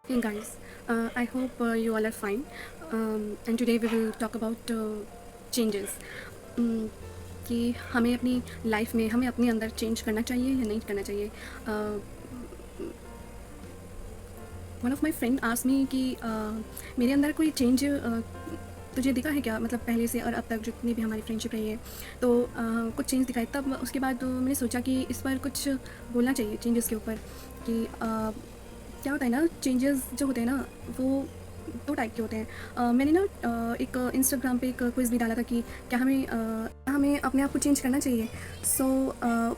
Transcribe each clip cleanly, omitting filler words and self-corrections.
Hey guys, I hope you all are fine. And today we will talk about changes. Um, कि हमें अपनी life में हमें अपने अंदर चेंज करना चाहिए या नहीं करना चाहिए. One of my friend asked me कि मेरे अंदर कोई चेंज तुझे दिखा है क्या, मतलब पहले से और अब तक जितनी भी हमारी फ्रेंडशिप रही है. तो कुछ चेंज दिखाए. तब उसके बाद मैंने सोचा कि इस पर कुछ बोलना चाहिए चेंजेस के ऊपर. कि क्या होता है ना, चेंजेस जो होते हैं ना वो दो टाइप के होते हैं. मैंने ना एक इंस्टाग्राम पे एक क्विज़ भी डाला था कि क्या हमें अपने आप को चेंज करना चाहिए. सो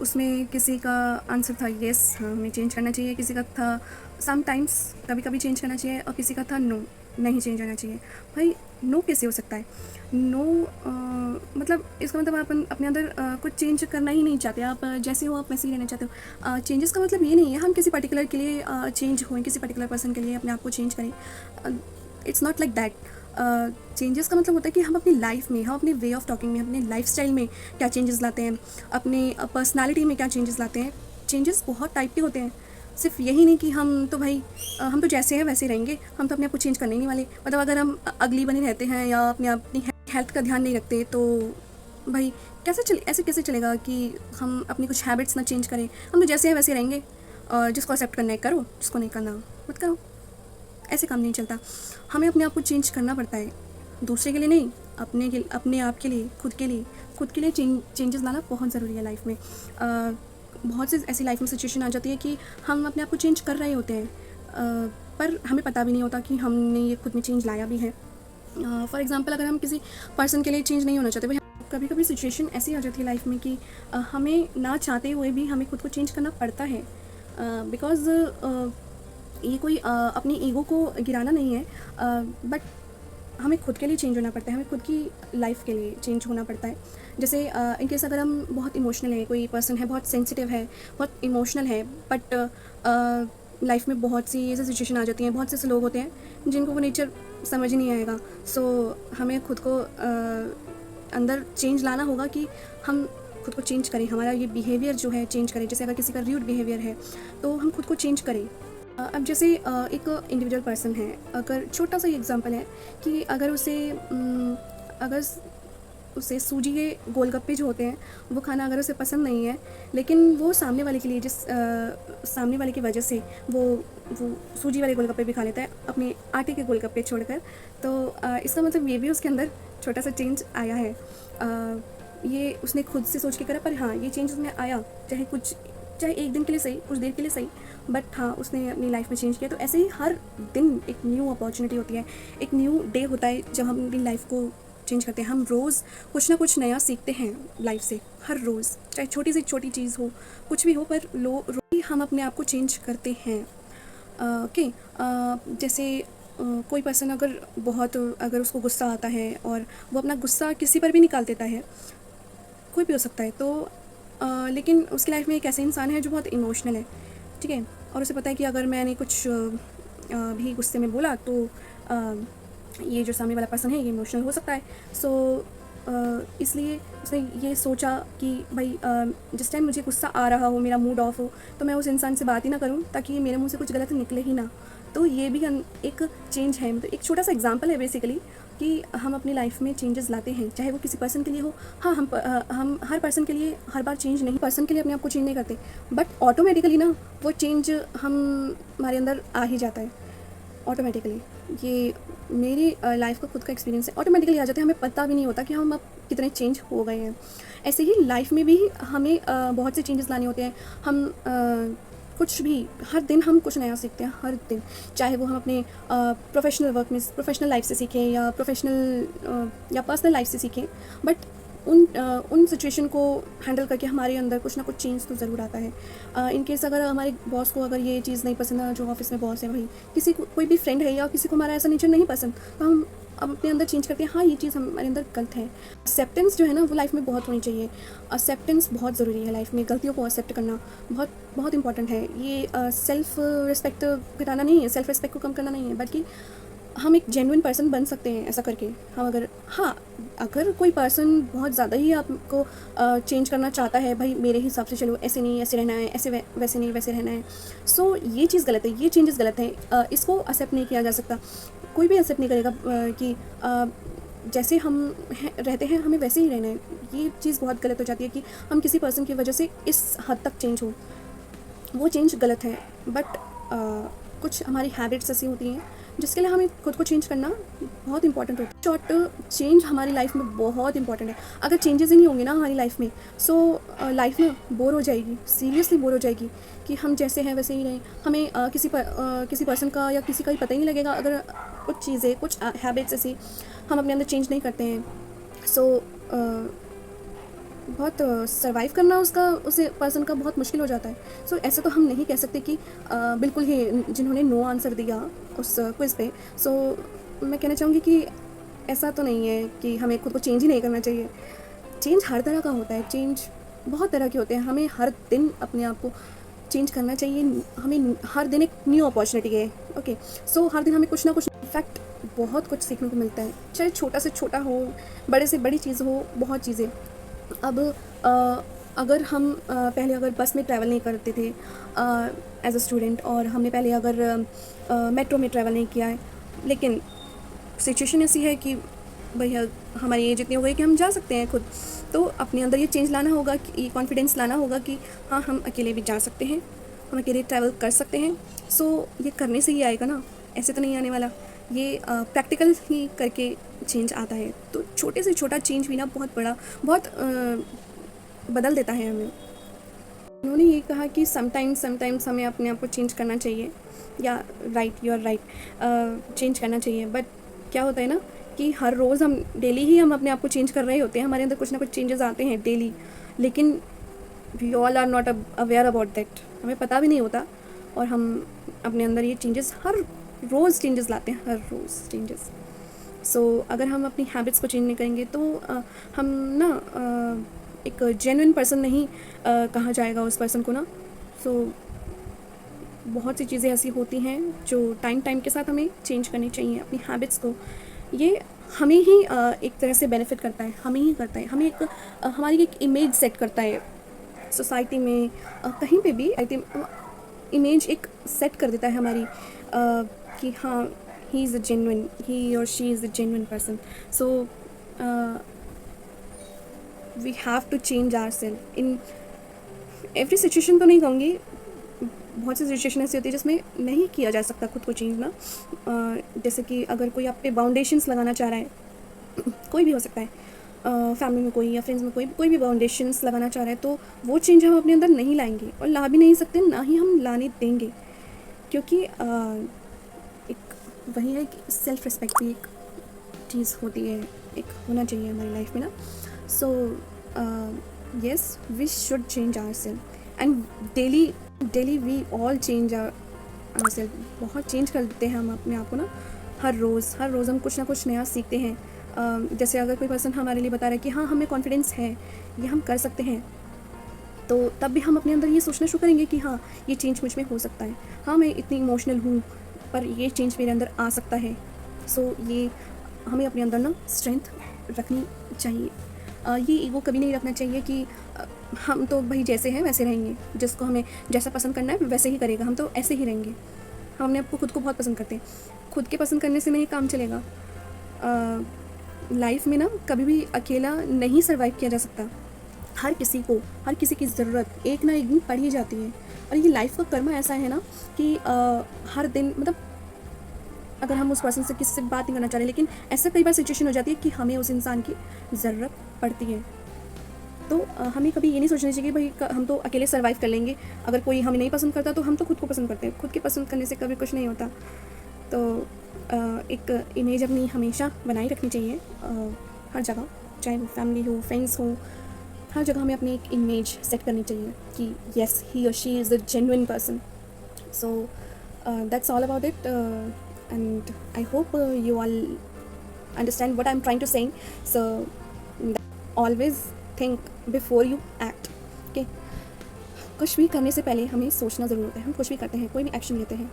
उसमें किसी का आंसर था येस, हमें चेंज करना चाहिए. किसी का था समटाइम्स, कभी कभी चेंज करना चाहिए. और किसी का था नो, नहीं चेंज होना चाहिए. भाई नो कैसे हो सकता है? नो मतलब इसका मतलब आप अपने अंदर कुछ चेंज करना ही नहीं चाहते. आप जैसे हो आप वैसे ही रहना चाहते हो. चेंजेस का मतलब ये नहीं है हम किसी पर्टिकुलर के लिए चेंज हों, किसी पर्टिकुलर पर्सन के लिए अपने आप को चेंज करें. It's not like that. Changes का मतलब होता है कि हम अपनी लाइफ में, हम अपने वे ऑफ टॉकिंग में, अपने लाइफ स्टाइल में क्या चेंजेस लाते हैं, अपने पर्सनालिटी में क्या चेंजेस लाते हैं. चेंजेस बहुत टाइप के होते हैं. सिर्फ यही नहीं कि हम तो भाई हम तो जैसे हैं वैसे रहेंगे, हम तो अपने आप को चेंज करने ही नहीं वाले. मतलब अगर हम अगली बने रहते हैं या अपनी हेल्थ का ध्यान नहीं रखते तो भाई ऐसे कैसे चलेगा कि हम अपनी कुछ हैबिट्स ना चेंज करें. हम तो जैसे हैं वैसे रहेंगे. जिसको एक्सेप्ट करना है करो, जिसको नहीं करना मत करो. ऐसे काम नहीं चलता. हमें अपने आप को चेंज करना पड़ता है. दूसरे के लिए नहीं, अपने आप के लिए, खुद के लिए चेंजेस लाना बहुत ज़रूरी है लाइफ में. बहुत सी ऐसी लाइफ में सिचुएशन आ जाती है कि हम अपने आप को चेंज कर रहे होते हैं, पर हमें पता भी नहीं होता कि हमने ये खुद में चेंज लाया भी है. फॉर एग्ज़ाम्पल अगर हम किसी पर्सन के लिए चेंज नहीं होना चाहते, भाई कभी कभी सिचुएशन ऐसी आ जाती है लाइफ में कि हमें ना चाहते हुए भी हमें खुद को चेंज करना पड़ता है. बिकॉज़ ये कोई अपनी ईगो को गिराना नहीं है, बट हमें खुद के लिए चेंज होना पड़ता है. हमें खुद की लाइफ के लिए चेंज होना पड़ता है. जैसे इन केस अगर हम बहुत इमोशनल है, कोई पर्सन है बहुत सेंसिटिव है, बहुत इमोशनल है, बट लाइफ में बहुत सी ऐसी सिचुएशन आ जाती हैं, बहुत से ऐसे लोग होते हैं जिनको वो नेचर समझ ही नहीं आएगा. सो हमें खुद को अंदर चेंज लाना होगा कि हम खुद को चेंज करें, हमारा ये बिहेवियर जो है चेंज करें. जैसे अगर किसी का र्यूड बिहेवियर है तो हम खुद को चेंज करें. अब जैसे एक इंडिविजुअल पर्सन है, अगर छोटा सा ही एग्जांपल है कि अगर उसे सूजी के गोलगप्पे जो होते हैं वो खाना अगर उसे पसंद नहीं है, लेकिन वो सामने वाले के लिए सामने वाले की वजह से वो सूजी वाले गोलगप्पे भी खा लेता है अपने आटे के गोलगप्पे छोड़कर. तो इसका मतलब ये भी उसके अंदर छोटा सा चेंज आया है. ये उसने खुद से सोच के करा, पर हाँ ये चेंज उसमें आया, चाहे एक दिन के लिए सही, कुछ देर के लिए सही, बट हाँ उसने अपनी लाइफ में चेंज किया. तो ऐसे ही हर दिन एक न्यू अपॉर्चुनिटी होती है, एक न्यू डे होता है जब हम अपनी लाइफ को चेंज करते हैं. हम रोज़ कुछ ना कुछ नया सीखते हैं लाइफ से, हर रोज़, चाहे छोटी से छोटी चीज़ हो, कुछ भी हो, पर रोज़ हम अपने आप को चेंज करते हैं. ओके. जैसे कोई पर्सन अगर उसको गुस्सा आता है और वो अपना गुस्सा किसी पर भी निकाल देता है, कोई भी हो सकता है, तो लेकिन उसकी लाइफ में एक ऐसा इंसान है जो बहुत इमोशनल है, ठीक है, और उसे पता है कि अगर मैंने कुछ भी गुस्से में बोला तो ये जो सामने वाला पर्सन है ये इमोशनल हो सकता है. सो इसलिए उसने ये सोचा कि भाई जिस टाइम मुझे गुस्सा आ रहा हो, मेरा मूड ऑफ हो, तो मैं उस इंसान से बात ही ना करूं ताकि मेरे मुंह से कुछ गलत निकले ही ना. तो ये भी एक चेंज है. मतलब एक छोटा सा एग्जांपल है बेसिकली कि हम अपनी लाइफ में चेंजेस लाते हैं, चाहे वो किसी पर्सन के लिए हो. हाँ हम हर पर्सन के लिए हर बार चेंज नहीं, पर्सन के लिए अपने आप को चेंज नहीं करते, बट ऑटोमेटिकली ना वो चेंज हमारे अंदर आ ही जाता है ऑटोमेटिकली. ये मेरी लाइफ का खुद का एक्सपीरियंस है. ऑटोमेटिकली आ जाते हैं, हमें पता भी नहीं होता कि हम अब कितने चेंज हो गए हैं. ऐसे ही लाइफ में भी हमें बहुत से चेंजेस लाने होते हैं. हम कुछ भी हर दिन हम कुछ नया सीखते हैं, हर दिन, चाहे वो हम अपने प्रोफेशनल वर्क में, प्रोफेशनल लाइफ से सीखें या या पर्सनल लाइफ से सीखें, बट उन सिचुएशन को हैंडल करके हमारे अंदर कुछ ना कुछ चेंज तो ज़रूर आता है. इन केस अगर हमारे बॉस को अगर ये चीज़ नहीं पसंद है, जो ऑफिस में बॉस है, भाई कोई भी फ्रेंड है या किसी को हमारा ऐसा नेचर नहीं पसंद, तो हम अपने अंदर चेंज करते हैं. हाँ ये चीज़ हमारे अंदर गलत है. एक्सेप्टेंस जो है ना वो लाइफ में बहुत होनी चाहिए. एक्सेप्टेंस बहुत ज़रूरी है लाइफ में. गलतियों को एक्सेप्ट करना बहुत बहुत इंपॉर्टेंट है. ये सेल्फ रिस्पेक्ट घटाना नहीं है, सेल्फ रिस्पेक्ट को कम करना नहीं है, बल्कि हम एक जेन्युइन पर्सन बन सकते हैं ऐसा करके। हम अगर हाँ, अगर कोई पर्सन बहुत ज़्यादा ही आपको चेंज करना चाहता है, भाई मेरे हिसाब से चलो ऐसे नहीं ऐसे रहना है, ऐसे वैसे नहीं वैसे रहना है, सो ये चीज़ गलत है, ये चेंजेस गलत हैं, इसको एक्सेप्ट नहीं किया जा सकता। कोई भी एक्सेप्ट नहीं करेगा कि जैसे हम रहते हैं हमें वैसे ही रहना है। ये चीज़ बहुत गलत हो जाती है कि हम किसी पर्सन की वजह से इस हद तक चेंज हो, वो चेंज गलत है। बट कुछ हमारी हैबिट्स ऐसी होती हैं जिसके लिए हमें खुद को चेंज करना बहुत इंपॉर्टेंट होता है। शॉर्ट चेंज हमारी लाइफ में बहुत इंपॉर्टेंट है। अगर चेंजेस ही नहीं होंगे ना हमारी लाइफ में, सो लाइफ ना बोर हो जाएगी, सीरियसली बोर हो जाएगी कि हम जैसे हैं वैसे ही रहें। हमें किसी पर्सन का या किसी का ही पता ही नहीं लगेगा अगर कुछ चीज़ें, कुछ हैबिट्स ऐसी हम अपने अंदर चेंज नहीं करते हैं। सो बहुत सर्वाइव करना उस पर्सन का बहुत मुश्किल हो जाता है। सो ऐसा तो हम नहीं कह सकते कि बिल्कुल ही जिन्होंने नो आंसर दिया उस क्विज़ पे, सो मैं कहना चाहूँगी कि ऐसा तो नहीं है कि हमें खुद को चेंज ही नहीं करना चाहिए। चेंज हर तरह का होता है, चेंज बहुत तरह के होते हैं। हमें हर दिन अपने आप को चेंज करना चाहिए। हमें हर दिन एक न्यू अपॉर्चुनिटी है। ओके, सो हर दिन हमें कुछ ना कुछ, इनफैक्ट बहुत कुछ सीखने को मिलता है, चाहे छोटा से छोटा हो, बड़े से बड़ी चीज़ हो, बहुत चीज़ें। अब अगर हम पहले अगर बस में ट्रैवल नहीं करते थे एज अ स्टूडेंट, और हमने पहले अगर मेट्रो में ट्रैवल नहीं किया है, लेकिन सिचुएशन ऐसी है कि भैया हमारी एज इतनी हो गई कि हम जा सकते हैं खुद, तो अपने अंदर ये चेंज लाना होगा, कि ये कॉन्फिडेंस लाना होगा कि हाँ हम अकेले भी जा सकते हैं, हम अकेले ट्रैवल कर सकते हैं। सो ये करने से ही आएगा ना, ऐसे तो नहीं आने वाला। ये प्रैक्टिकल ही करके चेंज आता है। तो छोटे से छोटा चेंज भी ना बहुत बड़ा, बहुत बदल देता है हमें। उन्होंने ये कहा कि समटाइम्स हमें अपने आप को चेंज करना चाहिए, या यू आर राइट, चेंज करना चाहिए। बट क्या होता है ना कि हर रोज़ हम डेली ही हम अपने आप को चेंज कर रहे होते हैं, हमारे अंदर कुछ ना कुछ चेंजेस आते हैं डेली, लेकिन we all are not aware about that. हमें पता भी नहीं होता, और हम अपने अंदर ये चेंजेस हर रोज़ चेंजेस लाते हैं, हर रोज़ चेंजेस। सो अगर हम अपनी हैबिट्स को चेंज नहीं करेंगे तो हम ना एक जेन्युइन पर्सन नहीं कहा जाएगा उस पर्सन को ना। सो बहुत सी चीज़ें ऐसी होती हैं जो टाइम के साथ हमें चेंज करनी चाहिए अपनी हैबिट्स को। ये हमें ही एक तरह से बेनिफिट करता है, हमें ही करता है, हमें एक हमारी एक इमेज सेट करता है सोसाइटी में, कहीं पे भी आई थिंक इमेज एक सेट कर देता है हमारी, कि हाँ he is a genuine, he और she is a genuine person. So we have to change ourself in every situation. तो नहीं कहूँगी, बहुत सी सिचुएशन ऐसी होती है जिसमें नहीं किया जा सकता खुद को चेंज ना। जैसे कि अगर कोई आप पे बाउंडेशंस लगाना चाह रहा है, कोई भी हो सकता है, फैमिली में कोई या फ्रेंड्स में कोई भी बाउंडेशंस लगाना चाह रहा है, तो वो चेंज हम अपने अंदर नहीं लाएंगे, और ला भी नहीं सकते, ना ही हम लाने देंगे। क्योंकि एक वही है कि सेल्फ रिस्पेक्ट भी एक चीज़ होती है, एक होना चाहिए हमारी लाइफ में ना। So yes, we should change ourself, and daily we all change ourself. बहुत चेंज कर देते हैं हम अपने आप को ना, हर रोज़ हम कुछ ना कुछ नया सीखते हैं। जैसे अगर कोई पर्सन हमारे लिए बता रहा है कि हाँ हमें कॉन्फिडेंस है, ये हम कर सकते हैं, तो तब भी हम अपने अंदर ये सोचना शुरू करेंगे कि हाँ ये चेंज मुझ में हो सकता है, हाँ मैं इतनी इमोशनल हूँ पर ये चेंज मेरे अंदर आ सकता है। सो ये हमें अपने अंदर ना स्ट्रेंथ रखनी चाहिए। ये ईगो कभी नहीं रखना चाहिए कि हम तो भाई जैसे हैं वैसे रहेंगे, जिसको हमें जैसा पसंद करना है वैसे ही करेगा, हम तो ऐसे ही रहेंगे। हम अपने आप को खुद को बहुत पसंद करते हैं, खुद के पसंद करने से नहीं काम चलेगा। लाइफ में ना कभी भी अकेला नहीं सर्वाइव किया जा सकता। हर किसी की ज़रूरत एक ना एक दिन पड़ ही जाती है, और ये लाइफ का कर्मा ऐसा है ना कि हर दिन, मतलब अगर हम उस पर्सन से किसी से बात नहीं करना चाह रहे, लेकिन ऐसा कई बार सिचुएशन हो जाती है कि हमें उस इंसान की ज़रूरत पड़ती है, तो हमें कभी ये नहीं सोचना चाहिए कि भाई हम तो अकेले सर्वाइव कर लेंगे। अगर कोई हमें नहीं पसंद करता तो हम तो खुद को पसंद करते हैं, खुद के पसंद करने से कभी कुछ नहीं होता। तो एक इमेज अपनी हमेशा बनाए रखनी चाहिए हर जगह, चाहे वो फैमिली हो, फ्रेंड्स हो, हर जगह हमें अपनी एक इमेज सेट करनी चाहिए कि येस ही और she is a genuine person. So that's all about it, and I hope you all understand what I'm trying to say. So always think before you act. Okay, कुछ भी करने से पहले हमें सोचना ज़रूर होता है। हम कुछ भी करते हैं, कोई भी एक्शन लेते हैं,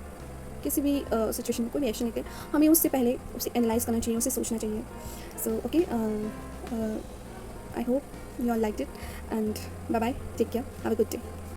किसी भी सिचुएशन में कोई भी एक्शन लेते हैं, हमें उससे पहले उसे एनालाइज करना चाहिए, उसे सोचना चाहिए. So okay, I hope you all liked it, and bye bye, take care, have a good day.